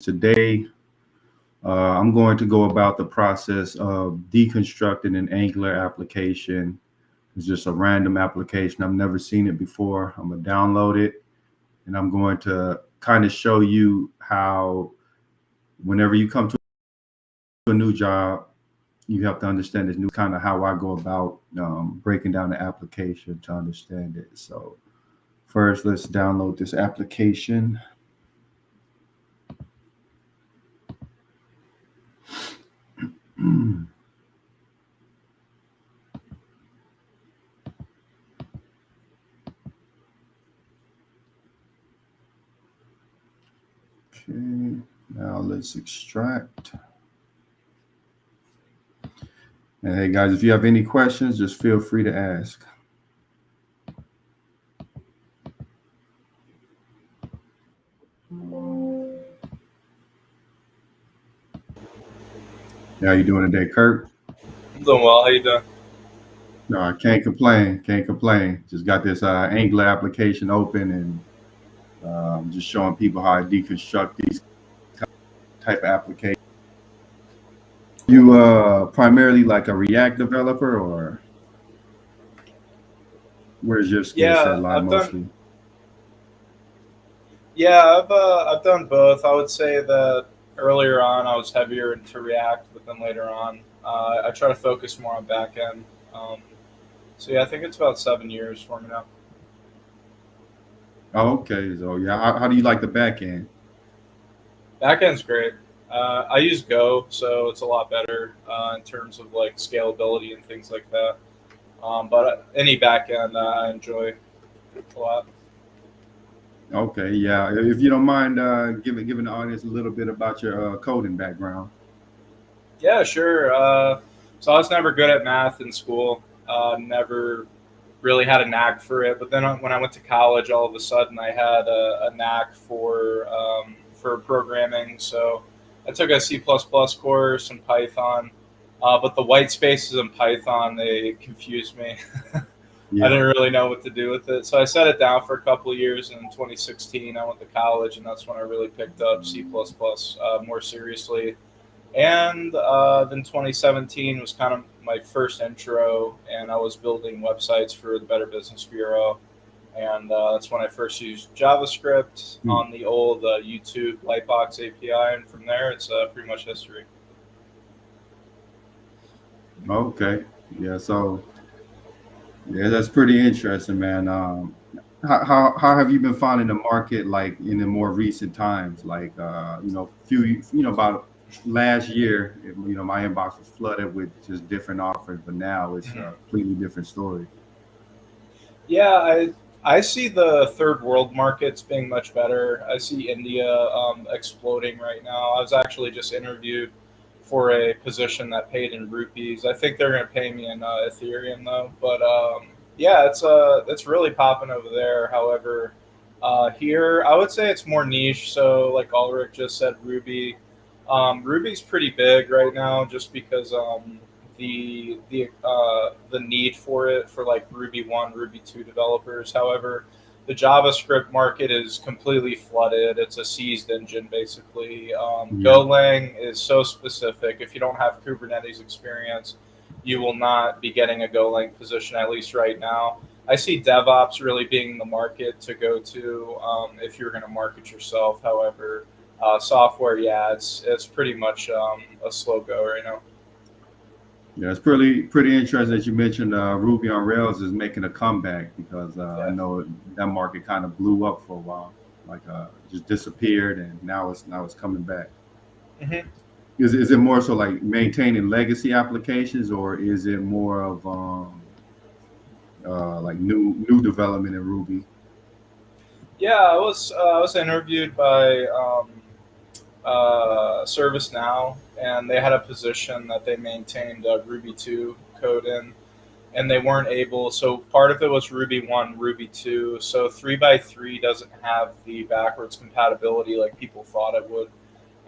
Today, I'm going to go about the process of deconstructing an Angular application. It's just a random application. I've never seen it before. I'm going to download it and I'm going to kind of show you how, whenever you come to a new job, you have to understand this new kind of how I go about breaking down the application to understand it. So, first, let's download this application. Okay, now let's extract. And hey guys, if you have any questions, just feel free to ask. How you doing today, Kurt? I'm doing well. How you doing? No, I can't complain. Can't complain. Just got this Angular application open and just showing people how I deconstruct these type of applications. You primarily like a React developer, or where's your skill set Yeah, lie I've done. mostly? I've done both. I would say that earlier on I was heavier into React, but then later on I try to focus more on back end. Um, so yeah, I think it's about 7 years for me now. Oh, okay. So yeah, how do you like the back end? Back end's great. I use Go, so it's a lot better in terms of like scalability and things like that. But any back end I enjoy a lot. Okay, yeah. If you don't mind giving the audience a little bit about your coding background. Yeah, sure. So I was never good at math in school. Never really had a knack for it. But then when I went to college, all of a sudden I had a knack for programming. So I took a C++ course and Python. But the white spaces in Python, they confused me. I Yeah. didn't really know what to do with it. So I set it down for a couple of years. And in 2016, I went to college, and that's when I really picked up C++ more seriously. And then 2017 was kind of my first intro, and I was building websites for the Better Business Bureau. And that's when I first used JavaScript Hmm. on the old YouTube Lightbox API. And from there, it's pretty much history. Okay. Yeah. So yeah, that's pretty interesting, man. How have you been finding the market like in the more recent times? Like about last year, my inbox was flooded with just different offers, but now it's Mhm. a completely different story. Yeah, I see the third world markets being much better. I see India exploding right now. I was actually just interviewed for a position that paid in rupees. I think they're going to pay me in Ethereum though. But yeah, it's really popping over there. However, here I would say it's more niche. So like Ulrich just said, Ruby's pretty big right now, just because the need for it for like Ruby 1, Ruby 2 developers. However, the JavaScript market is completely flooded. It's a seized engine, basically. Yeah. Golang is so specific. If you don't have Kubernetes experience, you will not be getting a Golang position, at least right now. I see DevOps really being the market to go to if you're going to market yourself. However, software, yeah, it's pretty much a slow go right now. Yeah, it's pretty interesting that you mentioned Ruby on Rails is making a comeback because I Yeah. know that market kind of blew up for a while, like just disappeared, and now it's coming back. Mhm. Is it more so like maintaining legacy applications, or is it more of like new development in Ruby? Yeah, I was interviewed by ServiceNow, and they had a position that they maintained Ruby 2 code in, and they weren't able. So part of it was Ruby 1, Ruby 2. So 3 by 3 doesn't have the backwards compatibility like people thought it would,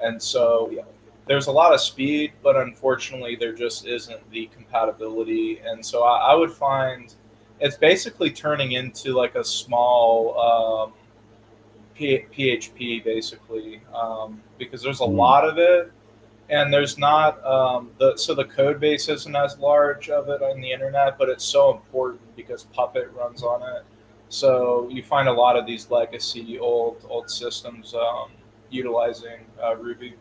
and so yeah, there's a lot of speed, but unfortunately there just isn't the compatibility, and so I would find it's basically turning into like a small PHP basically, because there's a Mm. lot of it, and there's not the code base isn't as large of it on the internet, but it's so important because Puppet runs on it. So you find a lot of these legacy old systems utilizing Ruby.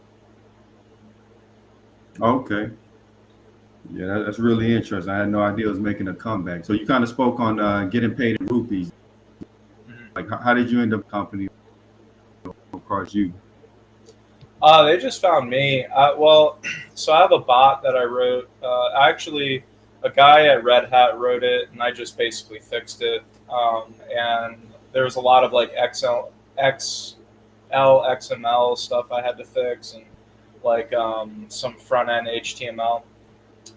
Okay. Yeah, that's really interesting. I had no idea it was making a comeback. So you kind of spoke on getting paid in rupees. Mhm. Like, how did you end up company across you? They just found me. Well, so I have a bot that I wrote. Actually, a guy at Red Hat wrote it, and I just basically fixed it. And there was a lot of like XML stuff I had to fix, and like some front end HTML.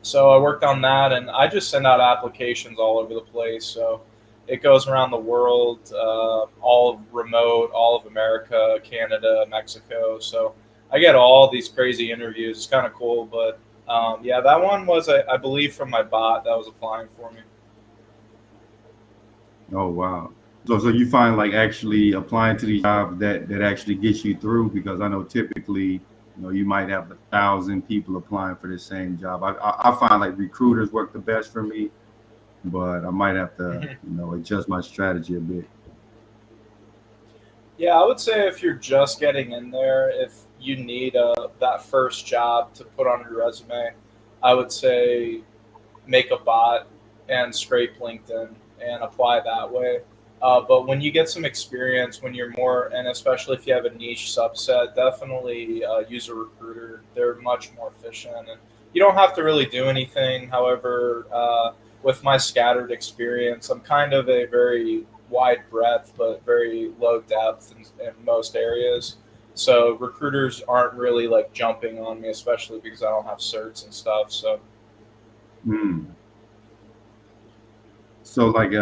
So I worked on that, and I just send out applications all over the place. So it goes around the world, all remote, all of America, Canada, Mexico. So I get all these crazy interviews. It's kind of cool, but yeah, that one was, I believe, from my bot that was applying for me. Oh wow. So you find like actually applying to these jobs that actually gets you through, because I know typically, you might have 1,000 people applying for the same job. I find like recruiters work the best for me, but I might have to, Mhm. adjust my strategy a bit. Yeah, I would say if you're just getting in there, if you need that first job to put on your resume, I would say make a bot and scrape LinkedIn and apply that way. But when you get some experience, when you're more, and especially if you have a niche subset, definitely use a recruiter. They're much more efficient, and you don't have to really do anything. However, with my scattered experience, I'm kind of a very wide breadth but very low depth in most areas. So recruiters aren't really like jumping on me, especially because I don't have certs and stuff. So Mm. So like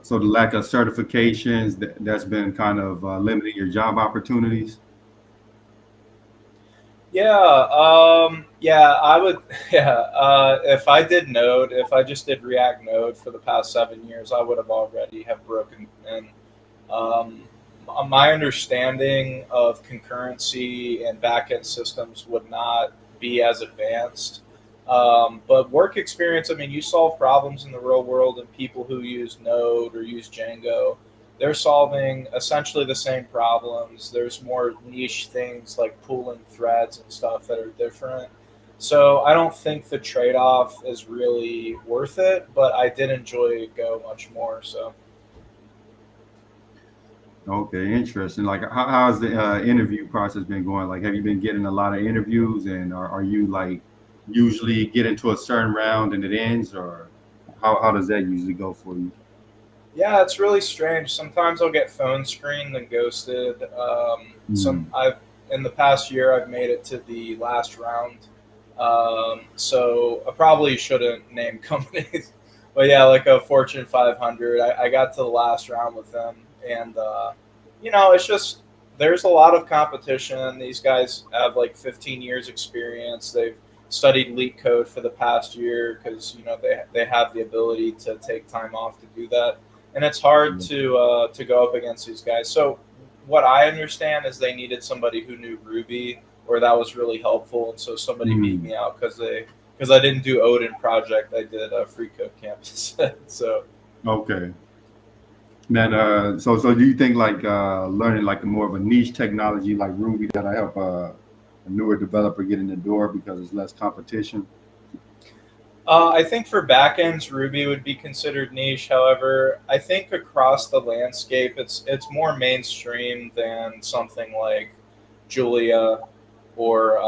so the lack of certifications that's been kind of limiting your job opportunities. yeah, yeah, I would. Yeah, if I did Node, if I just did React Node for the past 7 years, I would have already have broken in. Um, my understanding of concurrency and backend systems would not be as advanced. But work experience, I mean, you solve problems in the real world, and people who use Node or use Django, they're solving essentially the same problems. There's more niche things like pooling threads and stuff that are different. So I don't think the trade off is really worth it, but I did enjoy Go much more. So. Okay, interesting. Like, how's the interview process been going? Like, have you been getting a lot of interviews, and are you like usually get into a certain round and it ends, or how does that usually go for you? Yeah, it's really strange. Sometimes I'll get phone screened and ghosted. Some Hmm. I've in the past year I've made it to the last round. So I probably shouldn't name companies, but yeah, like a Fortune 500, I got to the last round with them, and it's just there's a lot of competition. These guys have like 15 years experience. They've studied leak code for the past year because they have the ability to take time off to do that, and it's hard Yeah. to go up against these guys. So what I understand is they needed somebody who knew Ruby, or that was really helpful, and so somebody beat Hmm. me out because I didn't do Odin project. I did a free code campus. So Okay. Then, so do you think like learning like a more of a niche technology like Ruby that'll help a newer developer get in the door because there's less competition? I think for backends, Ruby would be considered niche. However, I think across the landscape, it's more mainstream than something like Julia or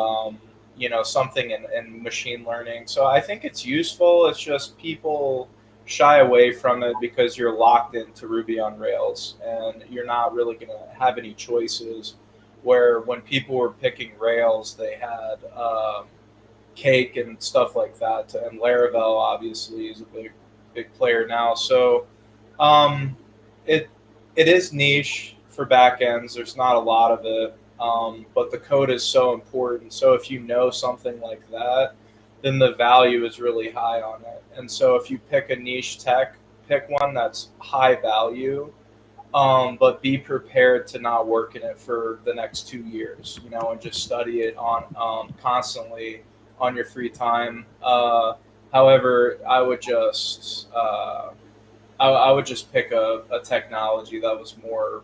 something in machine learning. So I think it's useful. It's just people shy away from it because you're locked into Ruby on Rails, and you're not really going to have any choices. Where when people were picking Rails, they had Cake and stuff like that. And Laravel obviously is a big player now. So um, it it is niche for backends. There's not a lot of it, but the code is so important. So if you know something like that, then the value is really high on it. And so if you pick a niche tech, pick one that's high value, but be prepared to not work in it for the next 2 years, and just study it on constantly on your free time. However, I would just pick a technology that was more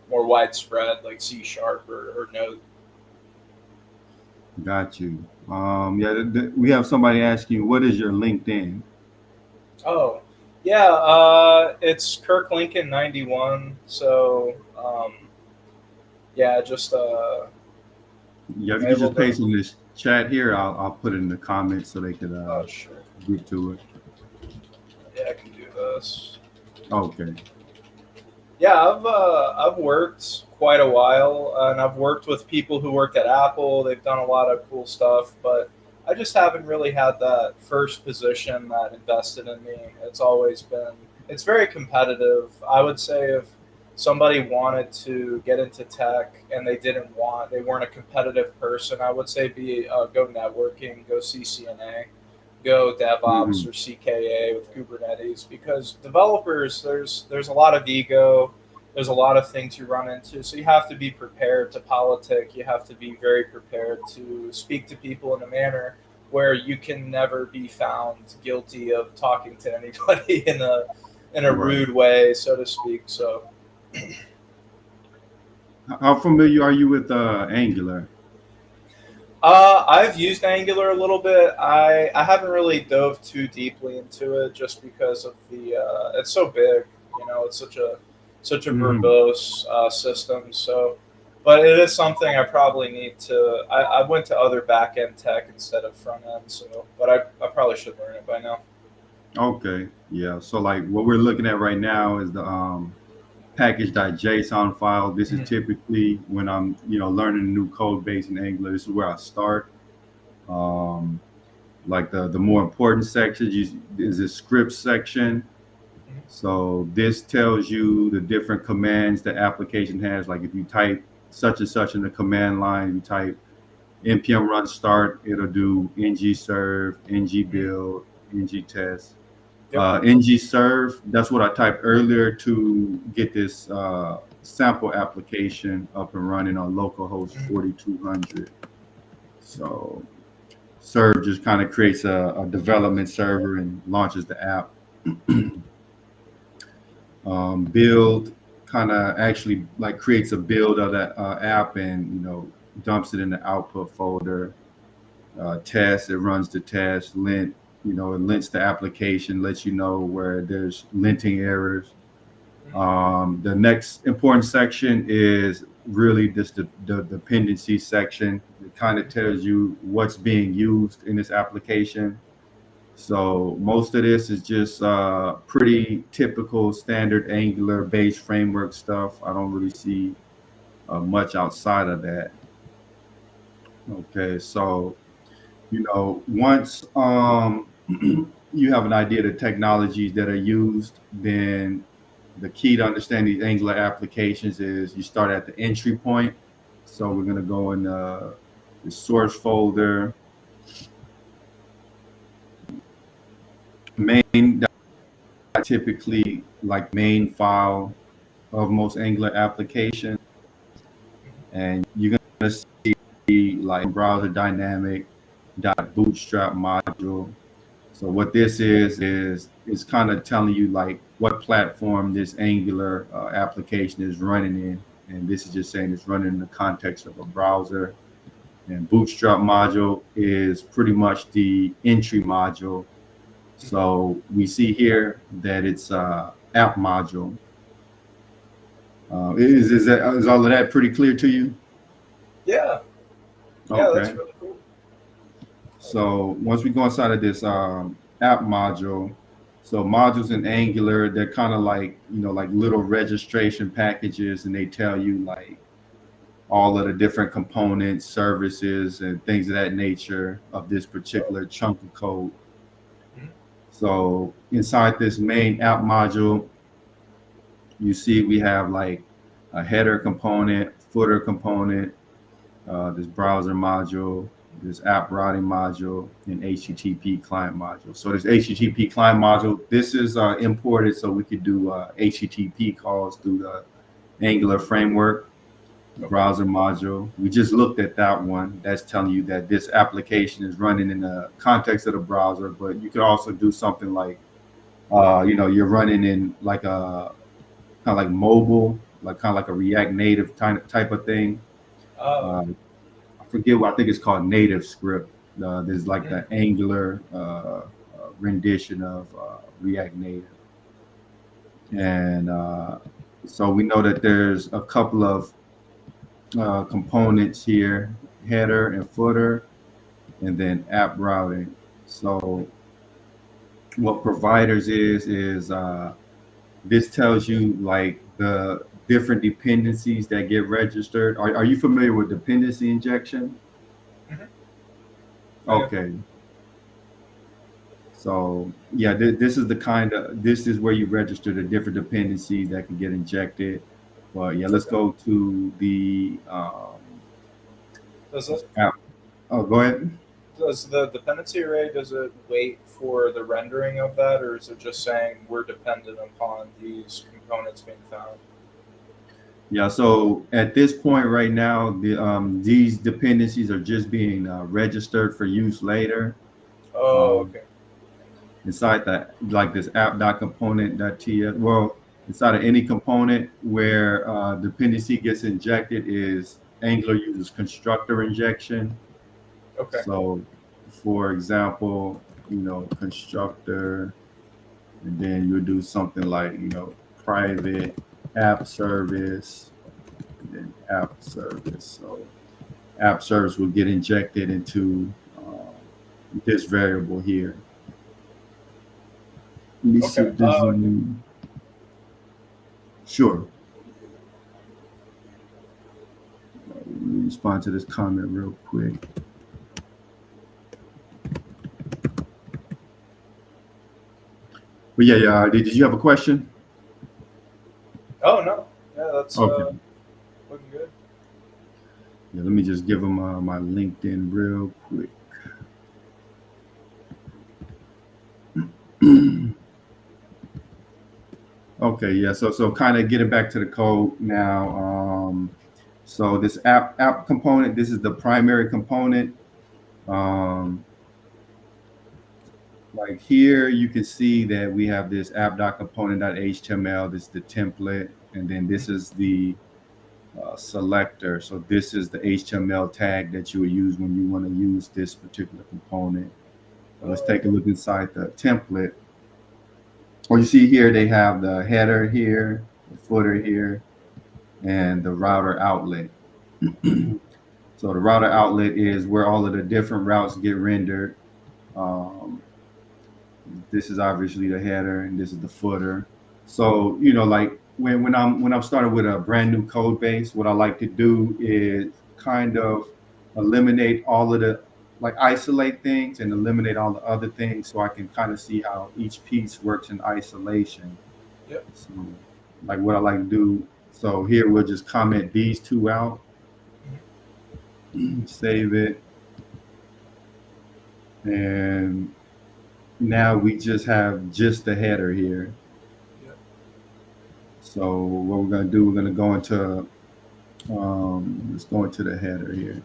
widespread, like C sharp or Node. Got you. Yeah, we have somebody asking you, what is your LinkedIn? Oh, yeah, it's Kirk Lincoln 91. So yeah, just Yeah, if you could able just to. paste in this chat here, I'll put it in the comments so they could Oh, sure. get to it. Yeah, I can do this. Okay. Yeah, I've worked quite a while, and I've worked with people who worked at Apple. They've done a lot of cool stuff, but I just haven't really had that first position that invested in me. It's very competitive. I would say if somebody wanted to get into tech and they weren't a competitive person, I would say go networking, go CCNA, go DevOps Hmm. or CKA with Kubernetes, because developers, there's a lot of ego, there's a lot of things you run into, so you have to be prepared to politic. You have to be very prepared to speak to people in a manner where you can never be found guilty of talking to anybody in a Right. rude way, so to speak. So How familiar are you with Angular? I've used Angular a little bit. I haven't really dove too deeply into it just because of the it's so big. It's such a Hmm. verbose system. So, but it is something I probably need to. I went to other back end tech instead of front end. So, but I probably should learn it by now. Okay. Yeah. So like what we're looking at right now is the package.json file. This is Mhm. typically when I'm, learning a new code base in Angular. This is where I start. Um, like the more important sections is the script section. So this tells you the different commands the application has. Like if you type such and such in the command line, you type npm run start, it'll do ng serve, ng Mhm. build, ng test. Yep. Ng serve, that's what I typed earlier to get this sample application up and running on localhost Mhm. 4200. So serve just kind of creates a development server and launches the app. Build kind of actually like creates a build of that app and dumps it in the output folder. Test, it runs the test. Lint, it lints the application, lets you know where there's linting errors. The next important section is really just the dependency section. It kind of tells you what's being used in this application. So most of this is just pretty typical standard Angular based framework stuff. I don't really see much outside of that. Okay, so once you have an idea of the technologies that are used, then the key to understand these Angular applications is you start at the entry point. So we're going to go in the source folder, main, typically like main file of most Angular applications. And you're going to see like browser dynamic dot bootstrap module. So what this is kind of telling you like what platform this Angular application is running in, and this is just saying it's running in the context of a browser. And Bootstrap module is pretty much the entry module. So we see here that it's app module. Is all of that pretty clear to you? Yeah. Yeah, that's Okay. really cool. So once we go inside of this app module, so modules in Angular, they're kind of like, like little registration packages, and they tell you like all of the different components, services, and things of that nature of this particular chunk of code. Mhm. So inside this main app module, you see we have like a header component, footer component, this browser module. this app routing module, and HTTP client module. So this HTTP client module, this is imported so we could do HTTP calls through the Angular framework Okay. browser module. We just looked at that one. That's telling you that this application is running in the context of the browser, but you could also do something like, you're running in like a kind of like mobile, like kind of like a React Native type of thing. Oh. Uh, I forget what I think it's called native script. There's like the Mm. Angular rendition of React Native, and so we know that there's a couple of components here: header and footer, and then app routing. So what providers is this tells you like the different dependencies that get registered. Are you familiar with dependency injection? Mhm. I am. Okay. So yeah, this is the kind of this is where you register the different dependencies that can get injected. But yeah, let's Okay. go to the Does this it app. Oh, go ahead. does the dependency array, does it wait for the rendering of that, or is it just saying we're dependent upon these components being found? Yeah. So at this point right now, these dependencies are just being registered for use later. Oh, Um, okay. inside that like this app.component.ts. Well, inside of any component where dependency gets injected is Angular uses constructor injection. Okay. So for example, constructor, and then you'll do something like, private app service, and then app service. So app service will get injected into this variable here. Let me see Okay. if there's any. Sure. Let me respond to this comment real quick. But yeah, yeah. Did you have a question? Oh no. Yeah, that's Okay. looking good. Yeah, let me just give them my LinkedIn real quick. Okay, yeah. So kind of getting back to the code now. So this app component, this is the primary component. Um, like here, you can see that we have this app.component.html. This is the template, and then this is the selector. So this is the HTML tag that you would use when you want to use this particular component. So let's take a Okay. look inside the template. Well, you see here they have the header here, the footer here, and the router outlet. So the router outlet is where all of the different routes get rendered. Um, this is obviously the header, and this is the footer. So like when I'm starting with a brand new code base, what I like to do is kind of eliminate all of the like isolate things and eliminate all the other things so I can kind of see how each piece works in isolation. Yep. So like what I like to do. So here we'll just comment these two out, save it, and now we just have just the header here. Yep. So what we're gonna do, we're gonna go into let's go into the header here.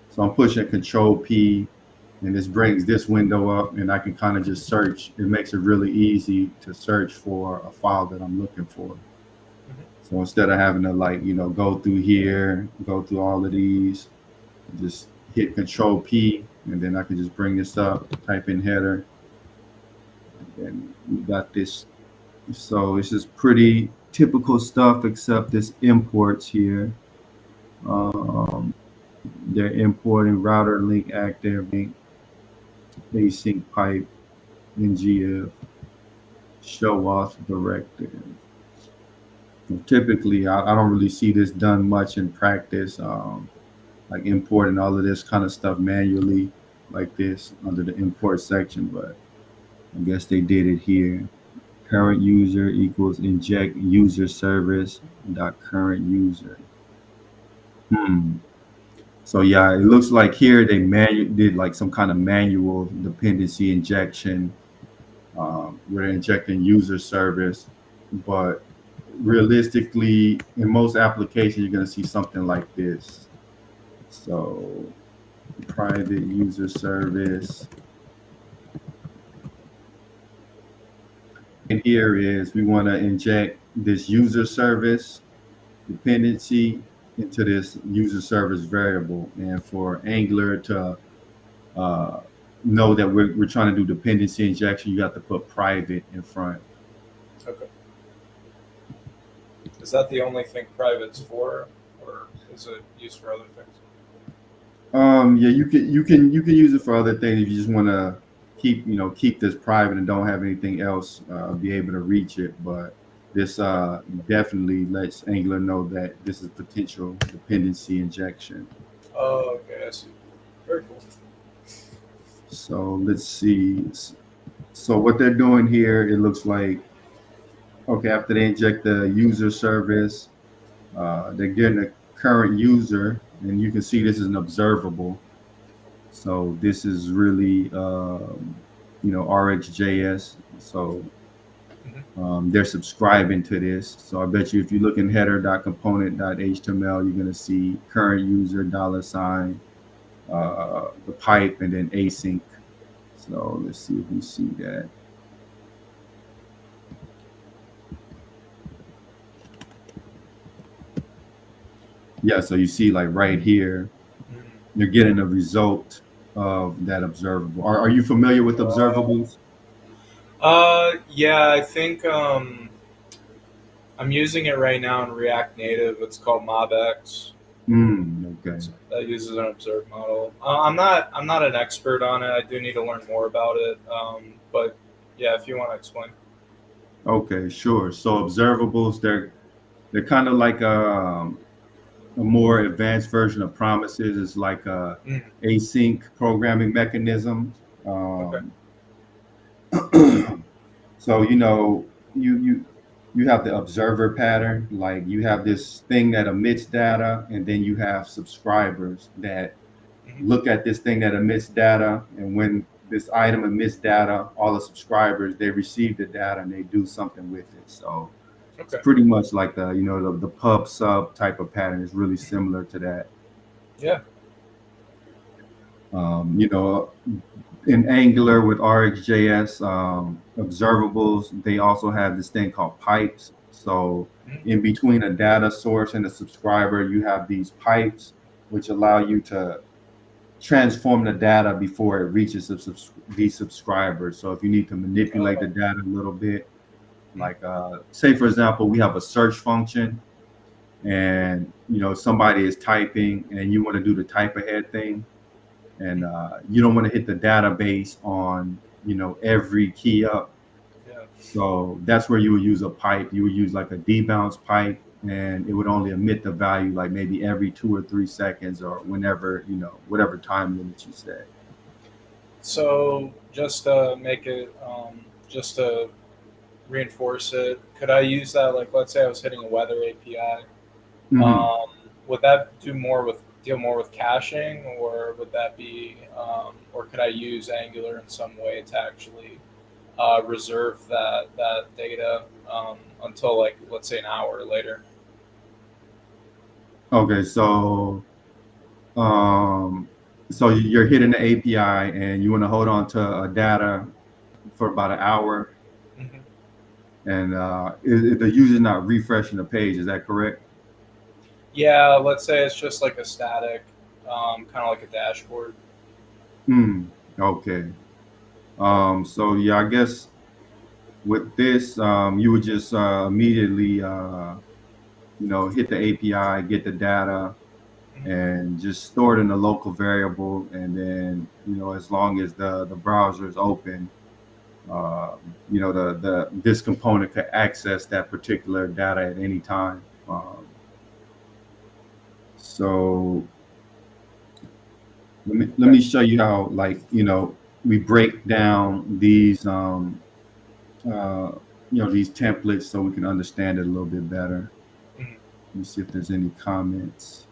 So I'm pushing Control P, and this brings this window up, and I can kind of just search. It makes it really easy to search for a file that I'm looking for. Mhm. So instead of having to like go through here, go through all of these, just hit Control P, and then I can just bring this up, type in header, and we got this. So it's just pretty typical stuff, except this imports here. Um, they're importing router link active link async pipe ngf show off directive. And typically, I don't really see this done much in practice, like importing all of this kind of stuff manually like this under the import section, but I guess they did it here. Current user equals inject user service dot current user. Hmm. So yeah, it looks like here they did like some kind of manual dependency injection where they're injecting user service, but realistically, in most applications, you're going to see something like this. So private user service. And here is we want to inject this user service dependency into this user service variable. And for Angular to uh, know that we're trying to do dependency injection, you have to put private in front. Okay. Is that the only thing private's for, or is it used for other things? Yeah, you can use it for other things if you just want to keep this private and don't have anything else be able to reach it. But this definitely lets Angular know that this is potential dependency injection. Oh, okay, I see. Very cool. So let's see. So what they're doing here, it looks like okay after they inject the user service, they're getting a current user, and you can see this is an observable. So this is really, RxJS. So Hmm. they're subscribing to this. So I bet you if you look in header.component.html, you're going to see current user $sign, the pipe, and then async. So let's see if we see that. Yeah, so you see like right here, you're getting a result of that observable. Are you familiar with Wow. observables? Yeah, I think I'm using it right now in React Native. It's called MobX. Okay. That uses an observed model. I'm not an expert on it. I do need to learn more about it. But yeah, if you want to explain. Okay, sure. So observables, they're kind of like a more advanced version of promises. It's like a Mhm. async programming mechanism. Okay. Um, so you have the observer pattern. Like you have this thing that emits data, and then you have subscribers that Hmm. look at this thing that emits data, and when this item emits data, all the subscribers they receive the data and they do something with it. So it's Okay. pretty much like the pub sub type of pattern is really similar to that. Yeah. Um, you know, in Angular with RxJS, observables, they also have this thing called pipes. So Mhm. in between a data source and a subscriber, you have these pipes which allow you to transform the data before it reaches these subscribers. So if you need to manipulate the Oh. data a little bit, Mhm. like say for example, we have a search function and somebody is typing and you want to do the type ahead thing and Mhm. you don't want to hit the database on every key up. Yeah. So that's where you would use a pipe. You would use like a debounce pipe, and it would only emit the value like maybe every 2 or 3 seconds or whenever whatever time limit you set. So just to make it, just to reinforce it, could I use that? Like, let's say I was hitting a weather API. Hmm. Um, would that deal more with caching, or would that be, or could I use Angular in some way to actually reserve that data until, like, let's say an hour later? Okay, um, so you're hitting the API and you want to hold on to data for about an hour, Hmm. and the user's not refreshing the page. Is that correct? Yeah, let's say it's just like a static, kind of like a dashboard. Hmm. Okay. So yeah, I guess with this, you would just immediately, hit the API, get the data, Mhm. and just store it in a local variable. And then, as long as the browser is open, the this component could access that particular data at any time. So let me Okay. show you how, like, we break down these uh, these templates so we can understand it a little bit better. Mhm. Let me see if there's any comments.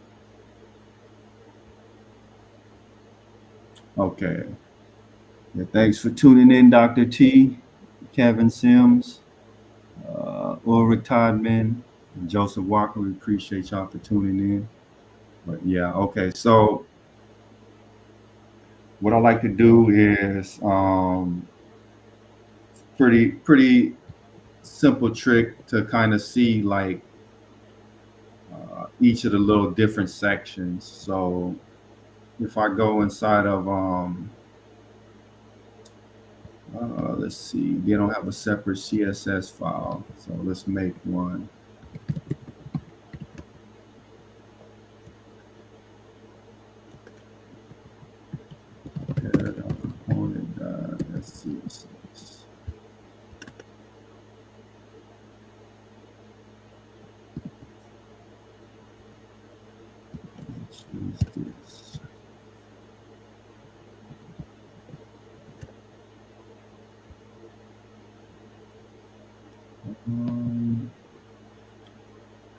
Okay. Yeah, thanks for tuning in, Dr. T, Kevin Sims, Ulrich Todman, and Joseph Walker. We appreciate y'all for tuning in. But yeah, okay. So what I like to do is pretty simple trick to kind of see like each of the little different sections. So if I go inside of let's see, they don't have a separate CSS file, so let's make one. Component.scss. Let's use this. Um,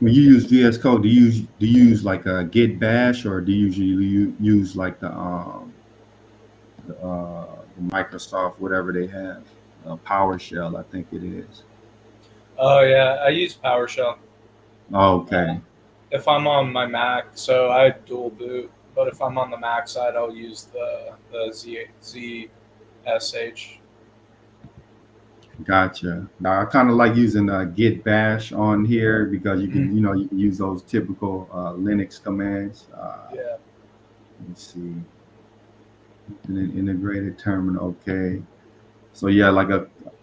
when you use VS Code, do you use like a Git Bash, or do you usually use like the Microsoft whatever they have, PowerShell, I think it is. Oh yeah, I use PowerShell. Okay, If I'm on my Mac, so I dual boot. But if I'm on the Mac side, I'll use the ZSH. gotcha. Now I kind of like using Git Bash on here because you Mhm. can, you can use those typical Linux commands. Yeah, Let me see, an integrated terminal. Okay, so yeah, like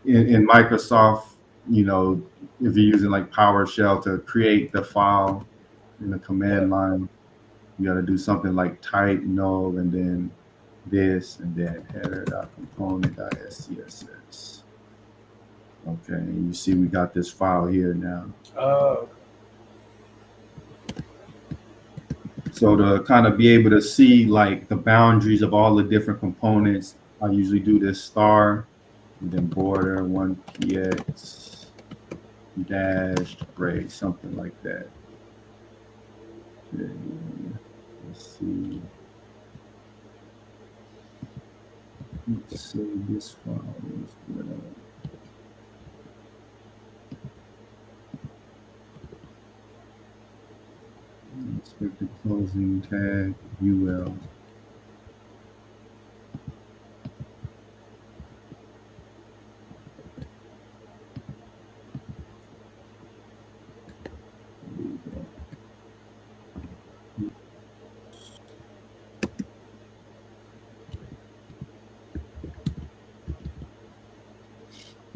in Microsoft, you know, if you're using like PowerShell to create the file in the yeah. command line, you got to do something like type null and then this and then header.component.scss. Okay, and you see we got this file here now. Oh, So to kind of be able to see like the boundaries of all the different components, I usually do this star and then border 1px dash break, something like that. Okay, let's see. Let's save this file. Let's put it up. Expect the closing tag UL.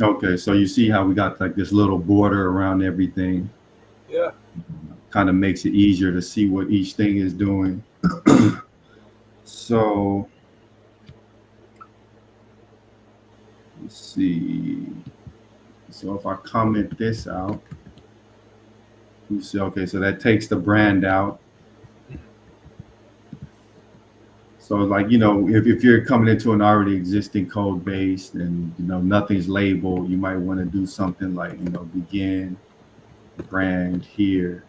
Okay, so you see how we got like this little border around everything. yeah. Kind of makes it easier to see what each thing is doing. So let's see. So if I comment this out, you see, okay, so that takes the brand out. So like, if you're coming into an already existing code base and nothing's labeled, you might want to do something like, begin brand here.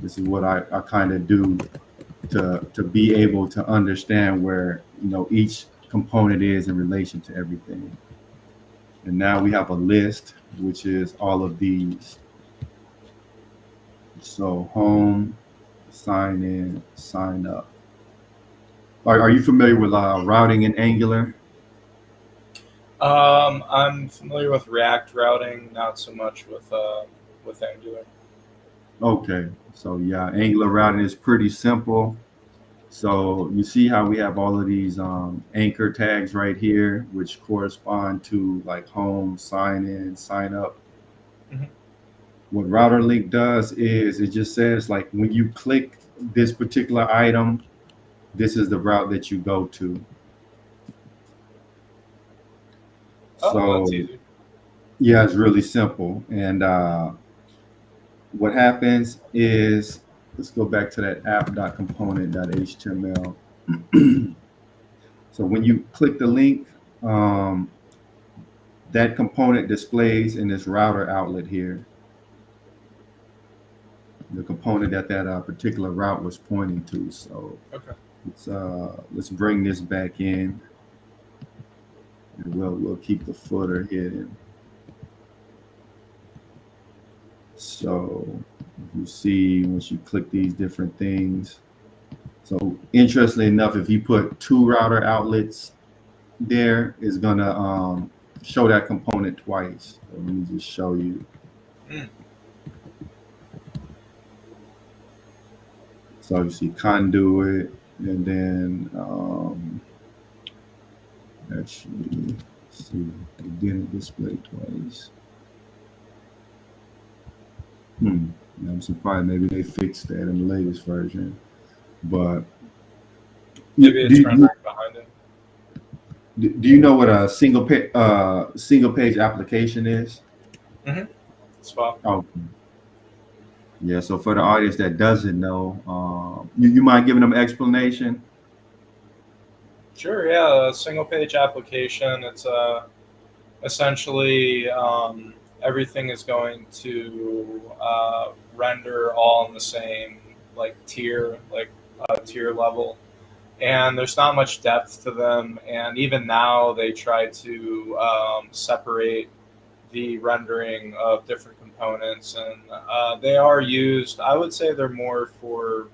This is what I kind of do to be able to understand where each component is in relation to everything. And now we have a list, which is all of these. So home, sign in, sign up. Are you familiar with routing in Angular? I'm familiar with React routing, not so much with Angular. Okay, so yeah, Angular routing is pretty simple. So you see how we have all of these anchor tags right here, which correspond to like home, sign in, sign up. Mhm. What router link does is it just says like when you click this particular item, this is the route that you go to. Oh, that's So easy. yeah, it's really simple. And what happens is, let's go back to that app.component.html. So when you click the link, um, that component displays in this router outlet here, the component that particular route was pointing to. So Okay. Let's bring this back in, and we'll keep the footer hidden. So you see once you click these different things. So interestingly enough, if you put two router outlets there, it's gonna show that component twice. So let me just show you. Mm. So you see conduit, and then actually, let's see, it didn't display twice. Hmm. I'm surprised. Maybe they fixed that in the latest version. But Maybe do it's you, rendering behind it. do you know what a single page application is? Mm-hmm. Spot. Oh, yeah. So for the audience that doesn't know, you mind giving them an explanation? Sure. Yeah. A single page application. It's essentially everything is going to render all in the same like tier level, and there's not much depth to them. And even now, they try to separate the rendering of different components, and they are used. I would say they're more for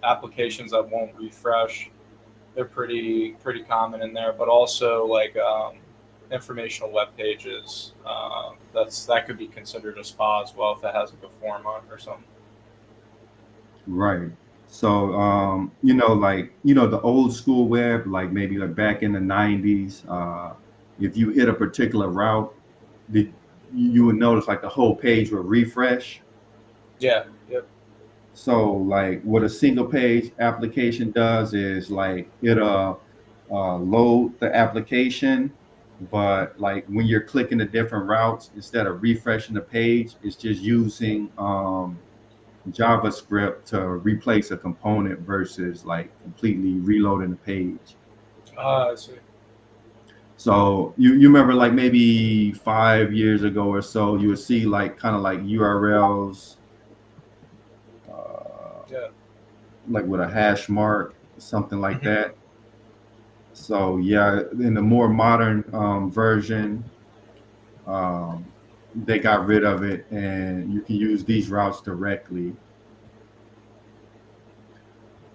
applications that won't refresh. They're pretty common in there, but also like informational web pages. That could be considered a spa as well if it has like a form on it or something. Right. So, like, the old school web, like maybe like back in the 90s, if you hit a particular route, the, you would notice like the whole page would refresh. Yeah. Yep. So, like, what a single page application does is like it'll load the application, but like when you're clicking the different routes, instead of refreshing the page, it's just using JavaScript to replace a component versus like completely reloading the page. I see. So you remember like maybe 5 years ago or so, you would see like kind of like URLs, uh, Yeah. like with a hash mark, something like Hmm. that. So yeah, in the more modern version, um, they got rid of it, and you can use these routes directly.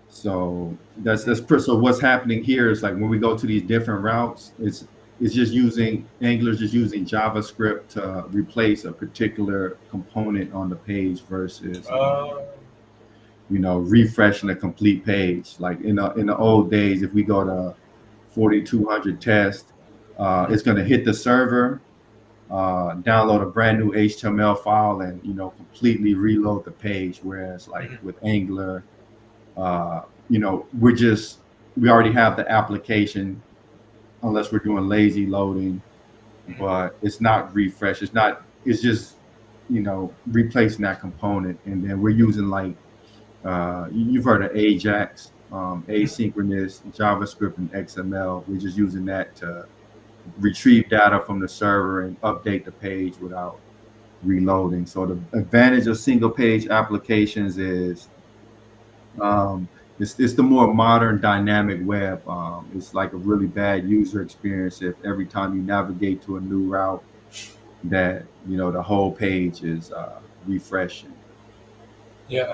So so what's happening here is like when we go to these different routes, it's just using Angular's just using JavaScript to replace a particular component on the page versus Uh, refreshing a complete page. Like in the old days, if we go to 4200 test, it's going to hit the server, download a brand new HTML file, and completely reload the page. Whereas like mhm. with Angular, uh, we already have the application unless we're doing lazy loading, but it's not refresh. It's just replacing that component, and then we're using like you've heard of Ajax, asynchronous JavaScript and XML. We're just using that to retrieve data from the server and update the page without reloading. So the advantage of single page applications is um, it's the more modern dynamic web. It's like a really bad user experience if every time you navigate to a new route that the whole page is refreshing. Yeah.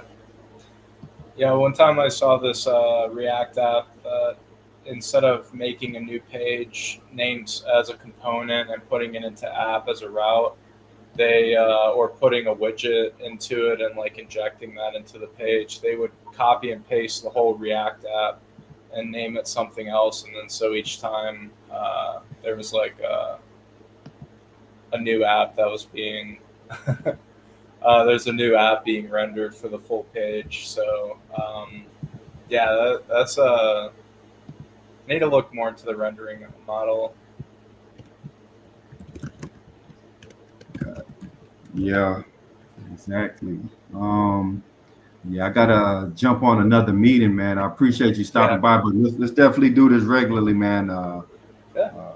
Yeah. One time I saw this React app that instead of making a new page named as a component and putting it into app as a route, they or putting a widget into it and like injecting that into the page, they would copy and paste the whole React app and name it something else, and then so each time there was like a new app that was being there's a new app being rendered for the full page. So yeah, that's need to look more into the rendering model. Yeah, exactly. Um, yeah, I gotta jump on another meeting, man. I appreciate you Yeah, stopping by, but let's definitely do this regularly, man. yeah, Uh,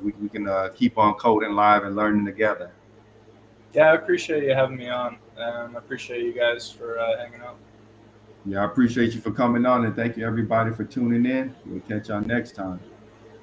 we can keep on coding live and learning together. yeah. I appreciate you having me on, and I appreciate you guys for hanging out. Yeah, I appreciate you for coming on, and thank you everybody for tuning in. We'll catch y'all next time.